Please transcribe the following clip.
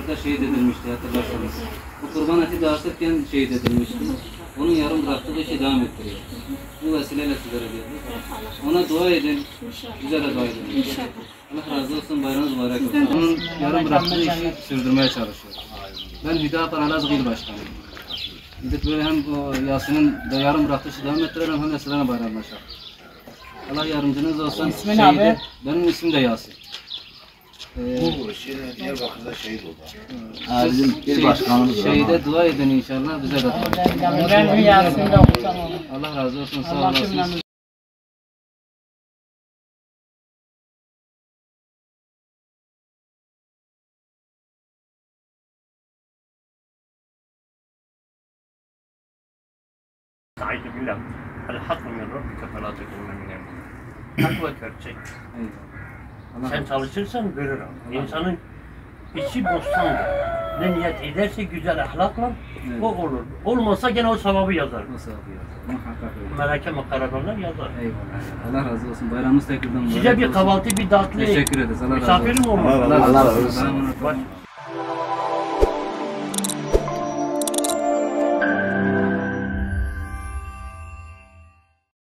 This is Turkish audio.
Irak'ta şehit edilmişti hatırlarsanız. Bu kurban eti dağıtırken şehit edilmişti. Onun yarım bıraktığı işi devam ettiriyor. Bu vesileyle sizlere diyoruz. Ona dua edin, bize de dua edin. Allah razı olsun, bayramınız mübarek olsun. Onun yarım bıraktığı işi sürdürmeye çalışıyor. Ben Hüdapar Elazığ İl Başkanıyım. Gidip böyle hem o Yasin'in yarım bıraktığı işi devam ettirelim hem de sizlerle bayramlaşalım. Allah yardımcınız olsun. İsmin abi? Benim ismim de Yasin. Bu Diyarbakır'da şehit oldu. Bizim bir başkanımız var. Şehide dua edin inşallah, bize de dua edin. Ben Yasin'de okuyacağım onu. Allah razı olsun, sağ Allah olasın. cümlemizi استعيذ بالله الحق من ربك فلا تكن من المؤمنين. Hak ve gerçek. Eyvallah. Sen çalışırsan görür. İnsanın içi bostandır. Ne niyet ederse güzel ahlakla Evet. o olur. Olmasa gene o sevabı yazar. Nasıl yapıyor? Muhakkak öyle. Meleke makaralarlar yazar. Eyvallah. Allah razı olsun. Bayramımız tekrardan mübarek Size bir olsun. kahvaltı, bir tatlı. Teşekkür ederiz. Allah razı olsun. Misafirim olmalı. Allah razı olsun. olsun. Allah'a emanet olun. Baş-